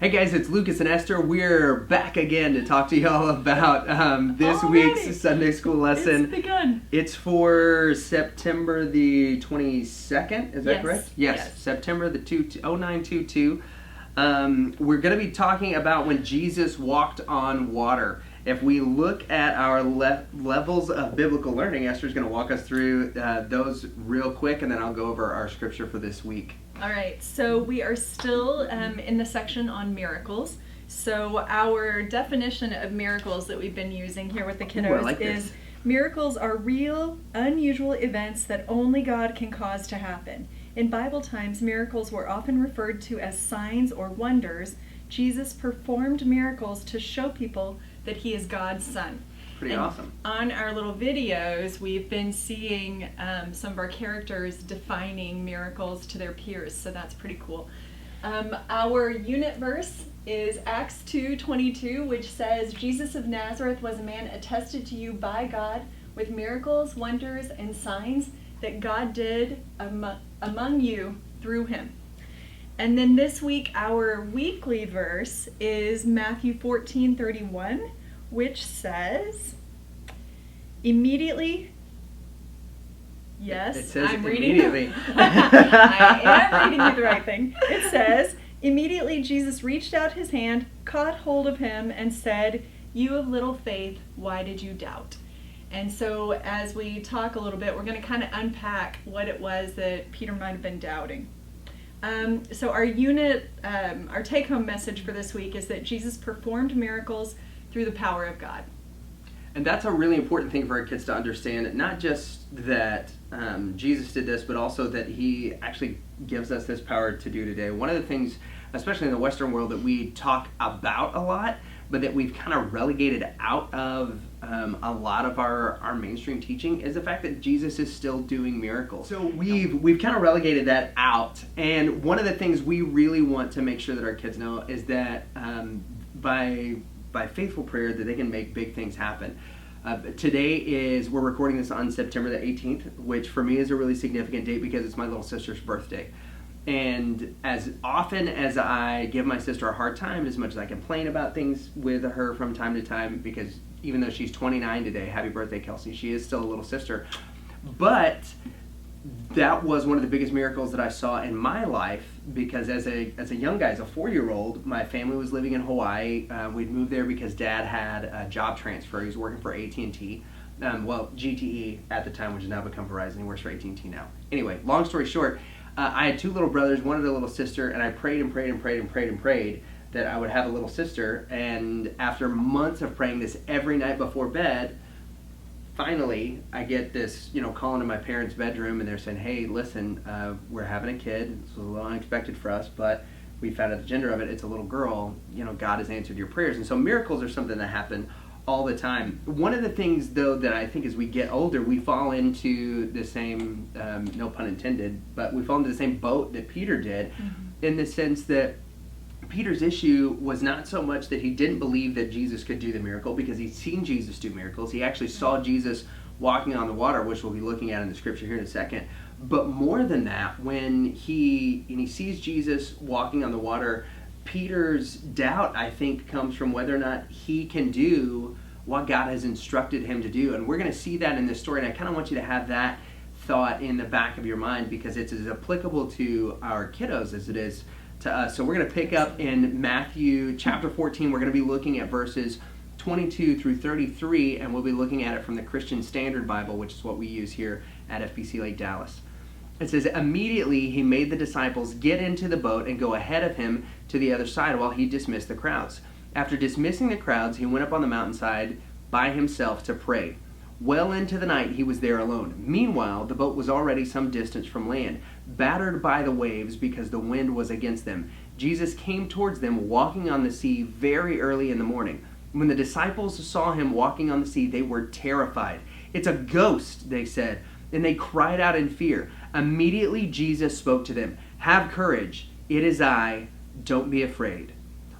Hey guys, it's Lucas and Esther. We're back again to talk to y'all about this week's Sunday school lesson. It's begun. It's for September the 22nd, is that Yes. correct? Yes. September the 0922. We're going to be talking about when Jesus walked on water. If we look at our levels of biblical learning, Esther's going to walk us through those real quick, and then I'll go over our scripture for this week. All right, so we are still in the section on miracles. So our definition of miracles that we've been using here with the kiddos is miracles are real, unusual events that only God can cause to happen. In Bible times, miracles were often referred to as signs or wonders. Jesus performed miracles to show people that he is God's son. Pretty awesome. On our little videos, we've been seeing some of our characters defining miracles to their peers, so that's pretty cool. Our unit verse is Acts 2:22, which says, Jesus of Nazareth was a man attested to you by God with miracles, wonders, and signs that God did among you through him. And then this week, our weekly verse is Matthew 14:31, which says, immediately, yes, it says I'm immediately. reading. I am reading you the right thing. It says, immediately Jesus reached out his hand, caught hold of him, and said, you of little faith, why did you doubt? And so as we talk a little bit, we're going to kind of unpack what it was that Peter might have been doubting. So our our take-home message for this week is that Jesus performed miracles through the power of God. And that's a really important thing for our kids to understand, not just that Jesus did this, but also that he actually gives us this power to do today. One of the things, especially in the Western world, that we talk about a lot, but that we've kind of relegated out of a lot of our mainstream teaching, is the fact that Jesus is still doing miracles. So we've kind of relegated that out. And one of the things we really want to make sure that our kids know is that by faithful prayer, that they can make big things happen. Today we're recording this on September the 18th, which for me is a really significant date because it's my little sister's birthday. And as often as I give my sister a hard time, as much as I complain about things with her from time to time, because even though she's 29 today, happy birthday, Kelsey, she is still a little sister. But that was one of the biggest miracles that I saw in my life, because as a young guy, as a 4-year-old, my family was living in Hawaii. We'd moved there because Dad had a job transfer. He was working for AT&T. GTE at the time, which has now become Verizon. He works for AT&T now. Anyway, long story short, I had 2 little brothers, one other little sister, and I prayed and prayed and prayed and prayed and prayed that I would have a little sister. And after months of praying this every night before bed, finally, I get this, call into my parents' bedroom, and they're saying, hey, listen, we're having a kid. This was a little unexpected for us, but we found out the gender of it. It's a little girl. God has answered your prayers. And so miracles are something that happen all the time. One of the things, though, that I think as we get older, we fall into the same, no pun intended, but we fall into the same boat that Peter did, in the sense that Peter's issue was not so much that he didn't believe that Jesus could do the miracle, because he'd seen Jesus do miracles. He actually saw Jesus walking on the water, which we'll be looking at in the scripture here in a second. But more than that, when he sees Jesus walking on the water, Peter's doubt, I think, comes from whether or not he can do what God has instructed him to do. And we're going to see that in this story, and I kind of want you to have that thought in the back of your mind, because it's as applicable to our kiddos as it is to us. So we're going to pick up in Matthew chapter 14. We're going to be looking at verses 22 through 33, and we'll be looking at it from the Christian Standard Bible, which is what we use here at FBC Lake Dallas. It says, immediately he made the disciples get into the boat and go ahead of him to the other side while he dismissed the crowds. After dismissing the crowds, he went up on the mountainside by himself to pray. Well into the night he was there alone. Meanwhile, the boat was already some distance from land, battered by the waves because the wind was against them. Jesus came towards them walking on the sea very early in the morning. When the disciples saw him walking on the sea, they were terrified. It's a ghost, they said, and they cried out in fear. Immediately Jesus spoke to them. Have courage, it is I, don't be afraid.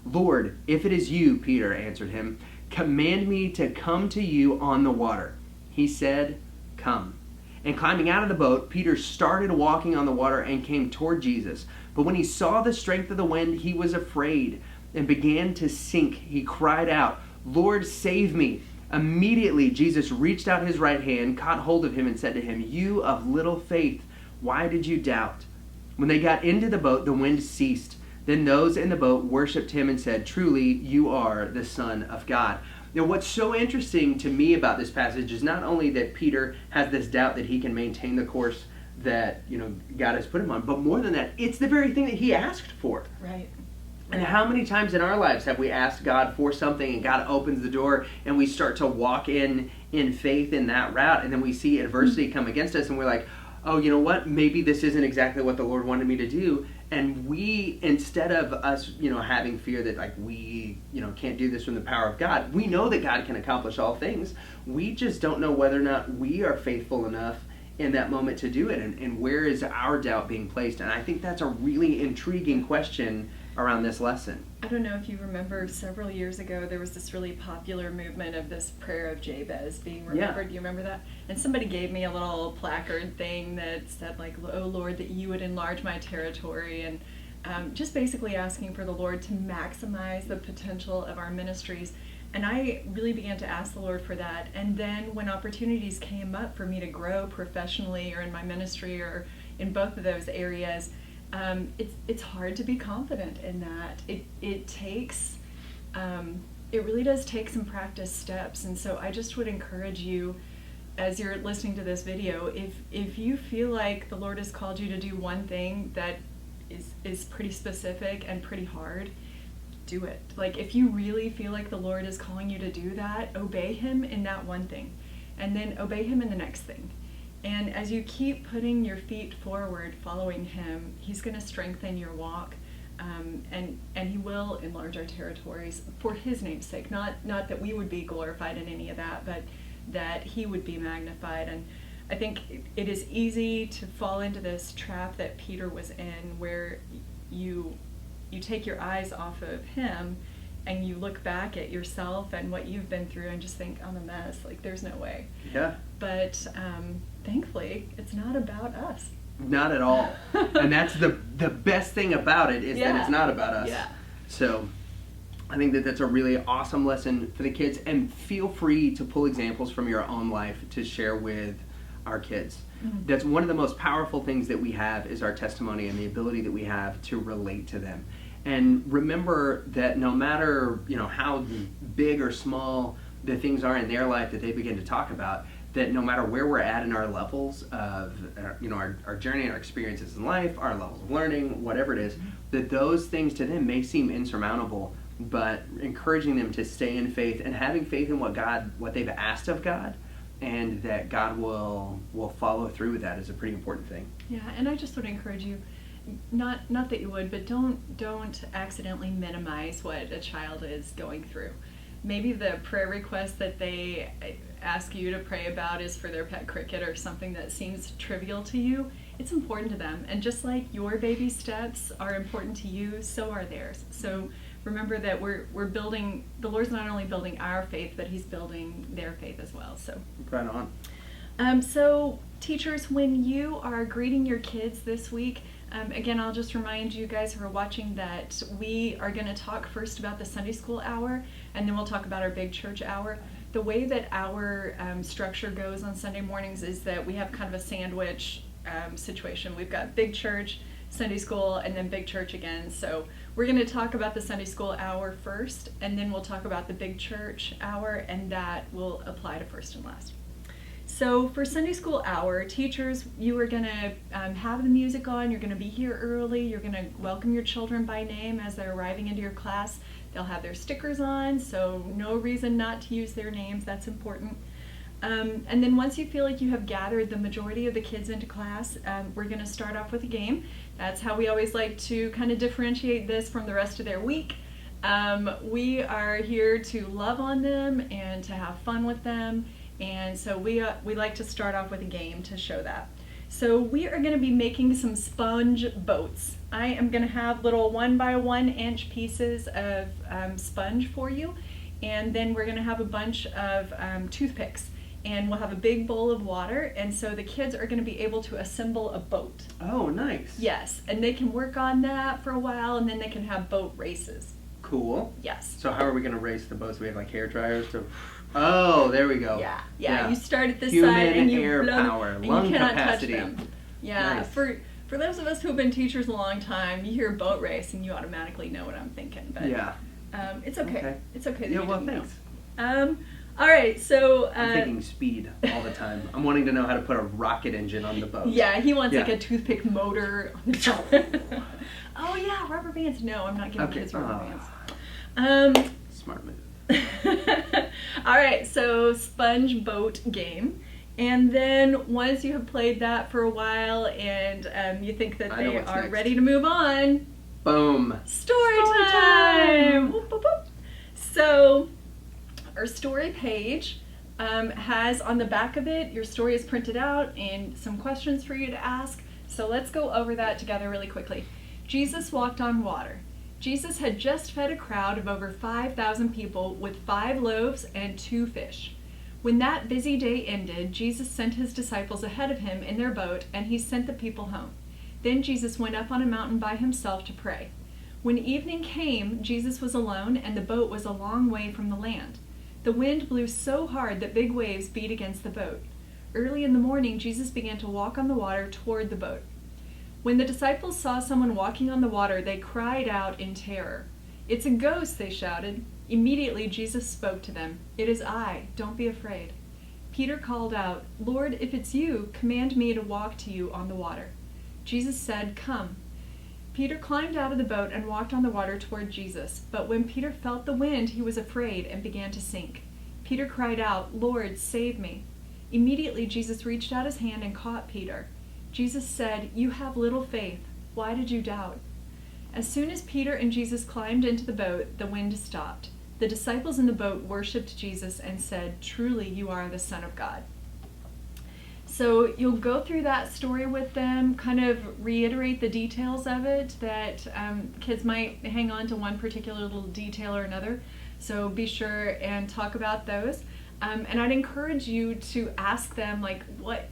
Lord, if it is you, Peter answered him, command me to come to you on the water. He said, come. And climbing out of the boat, Peter started walking on the water and came toward Jesus. But when he saw the strength of the wind, he was afraid. and began to sink. He cried out, "Lord, save me." Immediately, Jesus reached out his right hand, caught hold of him, and said to him, "You of little faith, why did you doubt?" When they got into the boat, the wind ceased. Then those in the boat worshipped him and said, "Truly, you are the Son of God." Now, what's so interesting to me about this passage is not only that Peter has this doubt that he can maintain the course that God has put him on, but more than that, it's the very thing that he asked for. Right. And how many times in our lives have we asked God for something and God opens the door and we start to walk in faith in that route, and then we see adversity come against us and we're like, oh, you know what? Maybe this isn't exactly what the Lord wanted me to do. And we, instead of us, having fear that like we, can't do this from the power of God, we know that God can accomplish all things. We just don't know whether or not we are faithful enough in that moment to do it. And where is our doubt being placed? And I think that's a really intriguing question around this lesson. I don't know if you remember, several years ago there was this really popular movement of this prayer of Jabez being remembered. Do you remember that? And somebody gave me a little placard thing that said like, "Oh Lord, that you would enlarge my territory," and just basically asking for the Lord to maximize the potential of our ministries. And I really began to ask the Lord for that. And then when opportunities came up for me to grow professionally or in my ministry or in both of those areas, it's hard to be confident in that. It takes, it really does take some practice steps. And so I just would encourage you, as you're listening to this video, if you feel like the Lord has called you to do one thing that is pretty specific and pretty hard, do it. Like if you really feel like the Lord is calling you to do that, obey him in that one thing, and then obey him in the next thing. And as you keep putting your feet forward, following him, he's going to strengthen your walk, and he will enlarge our territories for his name's sake. Not that we would be glorified in any of that, but that he would be magnified. And I think it is easy to fall into this trap that Peter was in, where you take your eyes off of him and you look back at yourself and what you've been through and just think, I'm a mess, like there's no way. Yeah. But thankfully, it's not about us. Not at all. And that's the best thing about it is that it's not about us. Yeah. So I think that that's a really awesome lesson for the kids, and feel free to pull examples from your own life to share with our kids. Mm-hmm. That's one of the most powerful things that we have is our testimony and the ability that we have to relate to them. And remember that no matter, how big or small the things are in their life that they begin to talk about, that no matter where we're at in our levels of, our journey and our experiences in life, our levels of learning, whatever it is, that those things to them may seem insurmountable, but encouraging them to stay in faith and having faith in what they've asked of God, and that God will follow through with that is a pretty important thing. Yeah, and I just would encourage you, not that you would, but don't accidentally minimize what a child is going through. Maybe the prayer request that they ask you to pray about is for their pet cricket or something that seems trivial to you. It's important to them. And just like your baby steps are important to you, so are theirs. So remember that we're building, the Lord's not only building our faith, but he's building their faith as well. So right on. So teachers, when you are greeting your kids this week, again, I'll just remind you guys who are watching that we are going to talk first about the Sunday school hour, and then we'll talk about our big church hour. The way that our structure goes on Sunday mornings is that we have kind of a sandwich situation. We've got big church, Sunday school, and then big church again. So we're going to talk about the Sunday school hour first, and then we'll talk about the big church hour, and that will apply to first and last. So for Sunday school hour, teachers, you are going to have the music on, you're going to be here early, you're going to welcome your children by name as they're arriving into your class. They'll have their stickers on, so no reason not to use their names, that's important. And then once you feel like you have gathered the majority of the kids into class, we're going to start off with a game. That's how we always like to kind of differentiate this from the rest of their week. We are here to love on them and to have fun with them. And so we like to start off with a game to show that. So we are going to be making some sponge boats. I am going to have little 1 by 1 inch pieces of sponge for you, and then we're going to have a bunch of toothpicks, and we'll have a big bowl of water, and so the kids are going to be able to assemble a boat. Oh, nice. Yes, and they can work on that for a while, and then they can have boat races. Cool. Yes. So how are we going to race the boats? We have like hair dryers to... Oh, there we go. Yeah. You start at this Human side and you air blow power, and lung you cannot capacity. touch them. Yeah. Nice. For those of us who have been teachers a long time, you hear boat race and you automatically know what I'm thinking. But Yeah. it's okay. Okay. It's okay. That Yeah, you well, didn't thanks. know. All right. So. I'm thinking speed all the time. I'm wanting to know how to put a rocket engine on the boat. Yeah, he wants like Yeah. a toothpick motor on the top. Oh yeah, rubber bands. No, I'm not giving kids rubber bands. Smart move. All right, so sponge boat game. And then once you have played that for a while and you think that I know they what's are next. ready to move on, Boom. story Story time! time! Whoop, whoop, whoop. So our story page has on the back of it, your story is printed out and some questions for you to ask. So let's go over that together really quickly. Jesus walked on water. Jesus had just fed a crowd of over 5,000 people with 5 loaves and 2 fish. When that busy day ended, Jesus sent his disciples ahead of him in their boat, and he sent the people home. Then Jesus went up on a mountain by himself to pray. When evening came, Jesus was alone, and the boat was a long way from the land. The wind blew so hard that big waves beat against the boat. Early in the morning, Jesus began to walk on the water toward the boat. When the disciples saw someone walking on the water, they cried out in terror. "It's a ghost," they shouted. Immediately Jesus spoke to them. "It is I. Don't be afraid." Peter called out, "Lord, if it's you, command me to walk to you on the water." Jesus said, "Come." Peter climbed out of the boat and walked on the water toward Jesus. But when Peter felt the wind, he was afraid and began to sink. Peter cried out, "Lord, save me." Immediately Jesus reached out his hand and caught Peter. Jesus said, "You have little faith. Why did you doubt?" As soon as Peter and Jesus climbed into the boat, the wind stopped. The disciples in the boat worshipped Jesus and said, "Truly, you are the Son of God." So you'll go through that story with them, kind of reiterate the details of it, that kids might hang on to one particular little detail or another. So be sure and talk about those. And I'd encourage you to ask them, like, what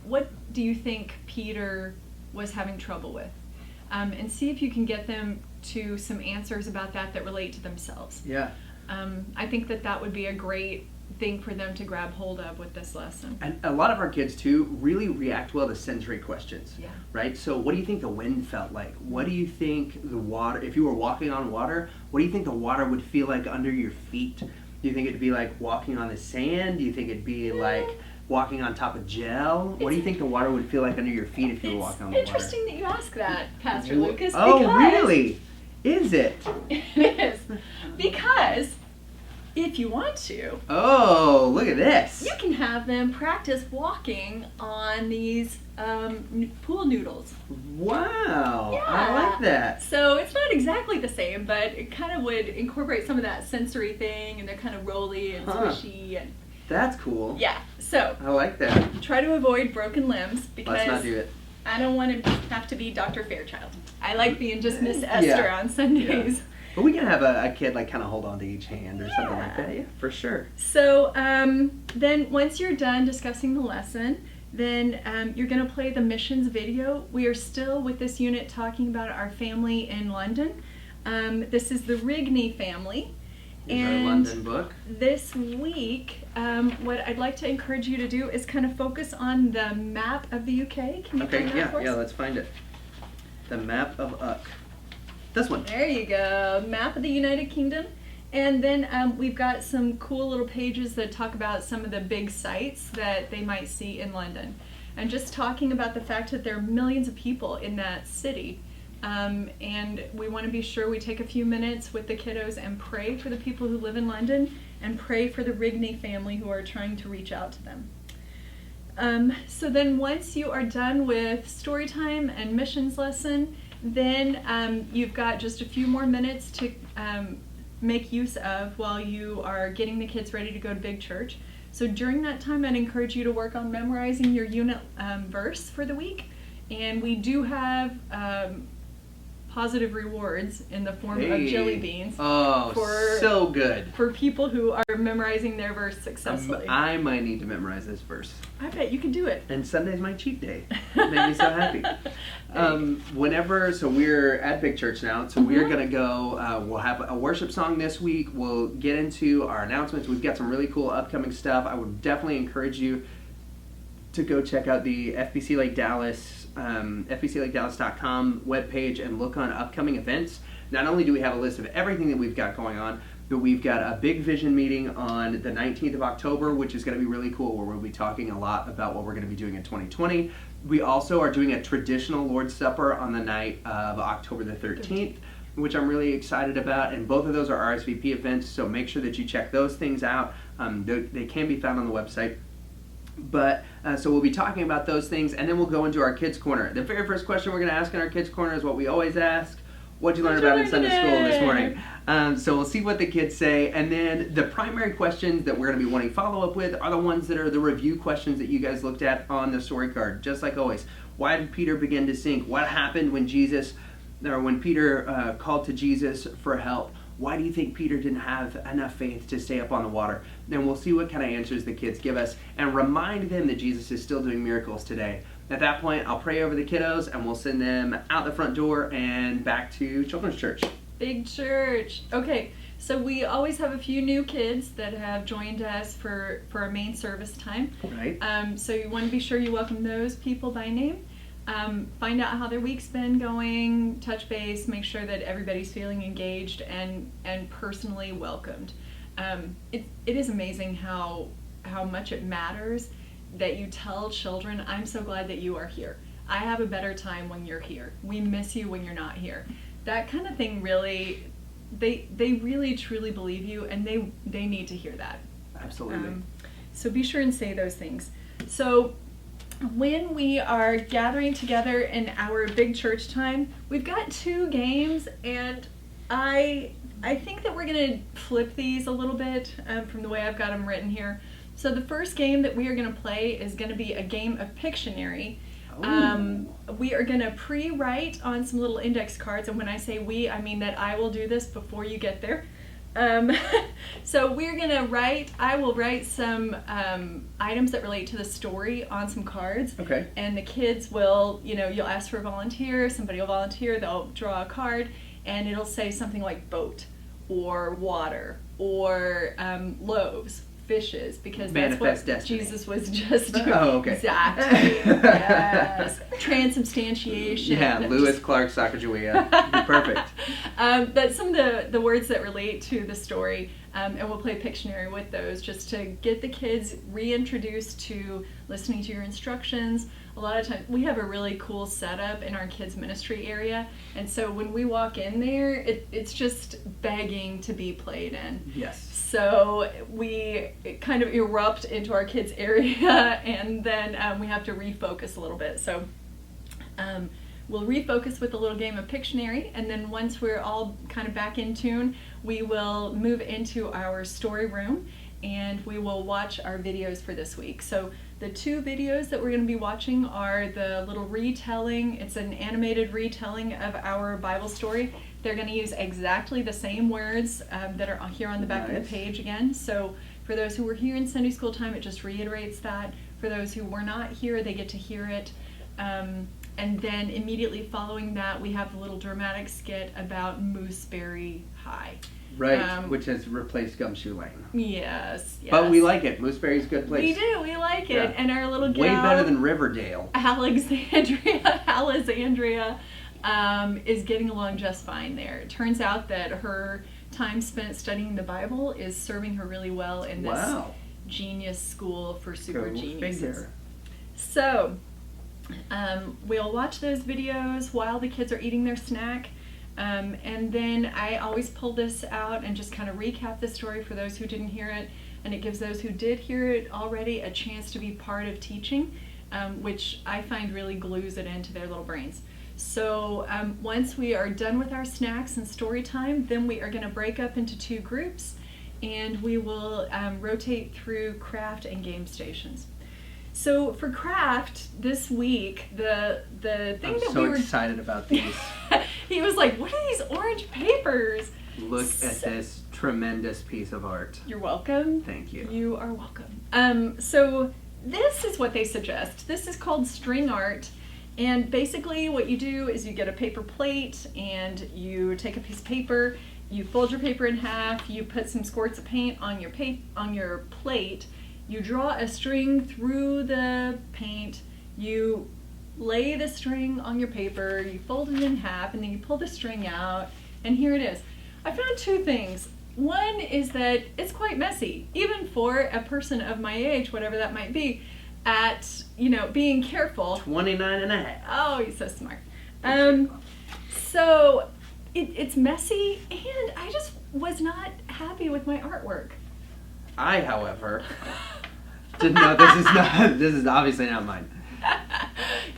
do you think Peter was having trouble with? And see if you can get them to some answers about that relate to themselves. Yeah. I think that would be a great thing for them to grab hold of with this lesson. And a lot of our kids, too, really react well to sensory questions. Yeah. Right? So what do you think the wind felt like? What do you think the water, if you were walking on water, what do you think the water would feel like under your feet? Do you think it'd be like walking on the sand? Do you think it'd be like walking on top of gel? What do you think the water would feel like under your feet if you were walking on the water? It's interesting that you ask that, Pastor Lucas. Oh, because really? Is it? It is. Because if you want to, Oh, look at this. you can have them practice walking on these pool noodles. Wow. Yeah. I like that. So it's not exactly the same, but it kind of would incorporate some of that sensory thing, and they're kind of rolly and Huh. squishy. And That's cool. yeah, so I like that. try to avoid broken limbs because Let's not do it. I don't want to have to be Dr. Fairchild. I like being just Miss Esther Yeah. on Sundays. Yeah. But we can have a kid like kind of hold on to each hand or something like that. Yeah. Yeah, for sure. So then once you're done discussing the lesson, then you're going to play the missions video. We are still with this unit talking about our family in London. This is the Rigney family. Here's our And London book. this week, what I'd like to encourage you to do is kind of focus on the map of the UK. Can you Okay, turn that for us? yeah, let's find it. The map of Uck. This one. There you go, map of the United Kingdom. And then we've got some cool little pages that talk about some of the big sites that they might see in London. And just talking about the fact that there are millions of people in that city. And we want to be sure we take a few minutes with the kiddos and pray for the people who live in London and pray for the Rigney family who are trying to reach out to them. So then once you are done with story time and missions lesson, then you've got just a few more minutes to make use of while you are getting the kids ready to go to Big Church. So during that time, I'd encourage you to work on memorizing your unit verse for the week. And we do have positive rewards in the form of Hey. jelly beans Oh, so good. for people who are memorizing their verse successfully. I might need to memorize this verse. I bet you can do it. And Sunday's my cheat day. It made me so happy. So we're at Big Church now. So we're Mhm. going to go, we'll have a worship song this week. We'll get into our announcements. We've got some really cool upcoming stuff. I would definitely encourage you to go check out the FBC Lake Dallas, FBCLakeDallas.com webpage and look on upcoming events. Not only do we have a list of everything that we've got going on, but we've got a big vision meeting on the 19th of October, which is going to be really cool, where we'll be talking a lot about what we're going to be doing in 2020. We also are doing a traditional Lord's Supper on the night of October the 13th, which I'm really excited about, and both of those are RSVP events, so make sure that you check those things out. They can be found on the website. But so we'll be talking about those things, and then we'll go into our Kids Corner. The very first question we're going to ask in our Kids Corner is what we always ask. What'd you learn about in Sunday school this morning? So we'll see what the kids say, and then the primary questions that we're going to be wanting follow-up with are the ones that are the review questions that you guys looked at on the story card, just like always. Why did Peter begin to sink? What happened when Peter called to Jesus for help? Why do you think Peter didn't have enough faith to stay up on the water? And we'll see what kind of answers the kids give us and remind them that Jesus is still doing miracles today. At that point, I'll pray over the kiddos and we'll send them out the front door and back to Children's Church. Big Church. Okay, so we always have a few new kids that have joined us for our main service time. Right. So you want to be sure you welcome those people by name. Find out how their week's been going, touch base, make sure that everybody's feeling engaged and personally welcomed. It is amazing how much it matters that you tell children, I'm so glad that you are here. I have a better time when you're here. We miss you when you're not here. That kind of thing really, they really truly believe you, and they need to hear that. Absolutely. So be sure and say those things. So when we are gathering together in our big church time, we've got 2 games, and I think that we're going to flip these a little bit from the way I've got them written here. So the first game that we are going to play is going to be a game of Pictionary. We are going to pre-write on some little index cards, and when I say we, I mean that I will do this before you get there. So we're going to I will write some items that relate to the story on some cards. Okay. And the kids will, you'll ask for a volunteer, somebody will volunteer, they'll draw a card, and it'll say something like boat, or water, or loaves, fishes, because Manifest that's what destiny. Jesus was just doing. Oh, okay. Exactly. Yes. Transubstantiation. Yeah, Lewis Clark Sacagawea. Perfect. But some of the words that relate to the story, and we'll play Pictionary with those just to get the kids reintroduced to listening to your instructions. A lot of times we have a really cool setup in our kids ministry area, and so when we walk in there, it's just begging to be played in. Yes. So we kind of erupt into our kids area, and then we have to refocus a little bit. So we'll refocus with a little game of Pictionary, and then once we're all kind of back in tune, we will move into our story room, and we will watch our videos for this week. So the 2 videos that we're going to be watching are the little retelling. It's an animated retelling of our Bible story. They're going to use exactly the same words that are here on the back of the page again. So for those who were here in Sunday school time, it just reiterates that. For those who were not here, they get to hear it. And then immediately following that, we have a little dramatic skit about Mooseberry High. Right, which has replaced Gumshoe Lane. Yes. But we like it. Mooseberry's a good place. We do. We like it. Yeah. And our little gal, way better than Riverdale. Alexandria is getting along just fine there. It turns out that her time spent studying the Bible is serving her really well in this genius school for super geniuses. So we'll watch those videos while the kids are eating their snack. And then I always pull this out and just kind of recap the story for those who didn't hear it, and it gives those who did hear it already a chance to be part of teaching, which I find really glues it into their little brains. So once we are done with our snacks and story time, then we are going to break up into 2 groups, and we will rotate through craft and game stations. So for craft this week, the thing I'm that so we were excited about these. he was like, "What are these orange papers?" Look at this tremendous piece of art. You're welcome. Thank you. You are welcome. So this is what they suggest. This is called string art. And basically what you do is you get a paper plate and you take a piece of paper, you fold your paper in half, you put some squirts of paint on your plate, you draw a string through the paint, you lay the string on your paper, you fold it in half, and then you pull the string out, and here it is. I found two things. One is that it's quite messy, even for a person of my age, whatever that might be, at, being careful. 29 and a half. Oh, he's so smart. So it's messy, and I just was not happy with my artwork. I, however, didn't know this is obviously not mine.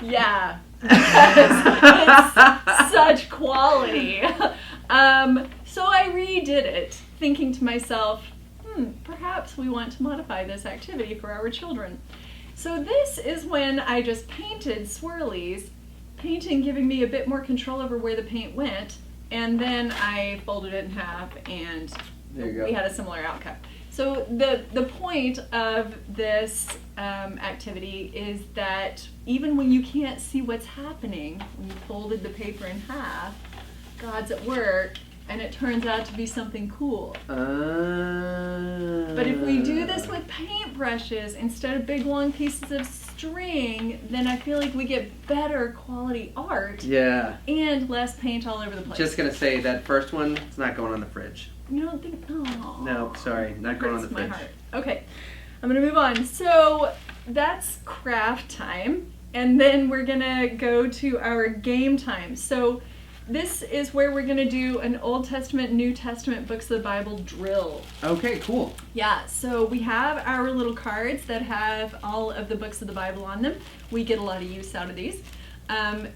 Yeah. It's such quality. So I redid it, thinking to myself, perhaps we want to modify this activity for our children. So this is when I just painted swirlies, painting giving me a bit more control over where the paint went, and then I folded it in half, and There you go. we had a similar outcome. So the point of this activity is that even when you can't see what's happening, when you folded the paper in half, God's at work, and it turns out to be something cool. But if we do this with paintbrushes instead of big long pieces of string, then I feel like we get better quality art. Yeah. And less paint all over the place. Just gonna say that first one, it's not going on the fridge. You don't think? Oh. No, sorry, not going on the Hurts my fridge. heart. Okay, I'm gonna move on. So that's craft time, and then we're gonna go to our game time. So this is where we're gonna do an Old Testament, New Testament books of the Bible drill. Okay, cool. Yeah, so we have our little cards that have all of the books of the Bible on them. We get a lot of use out of these.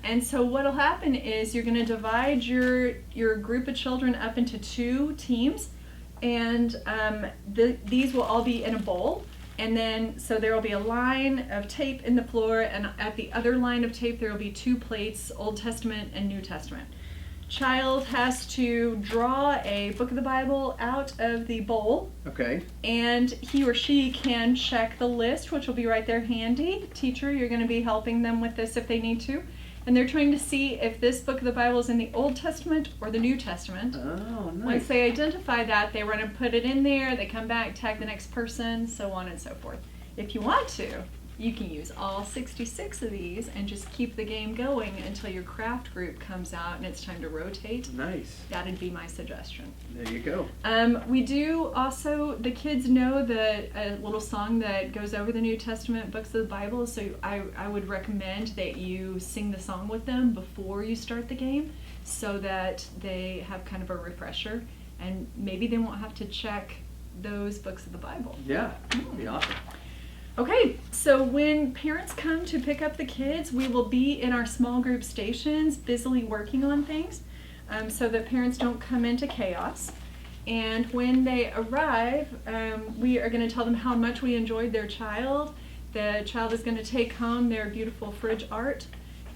And so what'll happen is you're going to divide your group of children up into two teams, and these will all be in a bowl. And then, so there will be a line of tape in the floor, and at the other line of tape there will be two plates, Old Testament and New Testament. Child has to draw a book of the Bible out of the bowl, Okay. and he or she can check the list, which will be right there handy. Teacher, you're going to be helping them with this if they need to. And they're trying to see if this book of the Bible is in the Old Testament or the New Testament. Oh, nice. Once they identify that, they run and put it in there, they come back, tag the next person, so on and so forth. If you want to, you can use all 66 of these and just keep the game going until your craft group comes out and it's time to rotate. Nice. That'd be my suggestion. There you go. We do also, the kids know a little song that goes over the New Testament books of the Bible, so I would recommend that you sing the song with them before you start the game so that they have kind of a refresher, and maybe they won't have to check those books of the Bible. Yeah, that'd be awesome. Okay, so when parents come to pick up the kids, we will be in our small group stations busily working on things so that parents don't come into chaos. And when they arrive, we are going to tell them how much we enjoyed their child. The child is going to take home their beautiful fridge art,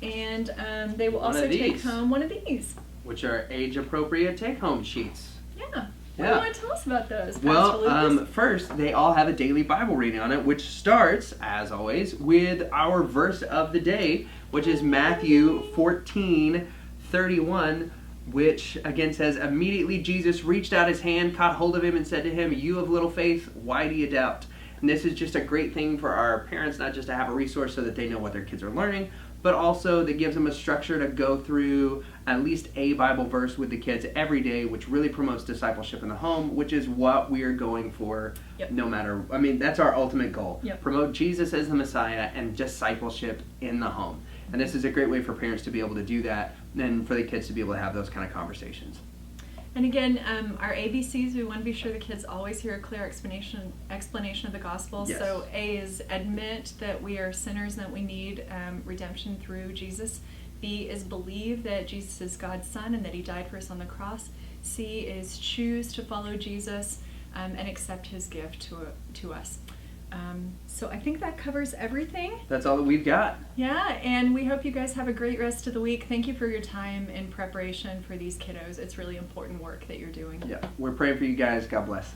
and they will One also of take these. home one of these. Which are age-appropriate take-home sheets. Yeah. What Yeah. do you want to tell us about those, Pastor Well, Lucas? first, they all have a daily Bible reading on it, which starts, as always, with our verse of the day, which is Matthew 14:31, which again says, "Immediately Jesus reached out his hand, caught hold of him, and said to him, 'You of little faith, why do you doubt?'" And this is just a great thing for our parents, not just to have a resource so that they know what their kids are learning, but also that gives them a structure to go through at least a Bible verse with the kids every day, which really promotes discipleship in the home, which is what we are going for. Yep. No matter, I mean, that's our ultimate goal. Yep. Promote Jesus as the Messiah and discipleship in the home. And this is a great way for parents to be able to do that and for the kids to be able to have those kind of conversations. And again, our ABCs, we want to be sure the kids always hear a clear explanation of the gospel. Yes. So A is admit that we are sinners and that we need redemption through Jesus. B is believe that Jesus is God's son and that he died for us on the cross. C is choose to follow Jesus and accept his gift to us. So I think that covers everything. That's all that we've got. Yeah, and we hope you guys have a great rest of the week. Thank you for your time in preparation for these kiddos. It's really important work that you're doing. Yeah, we're praying for you guys. God bless.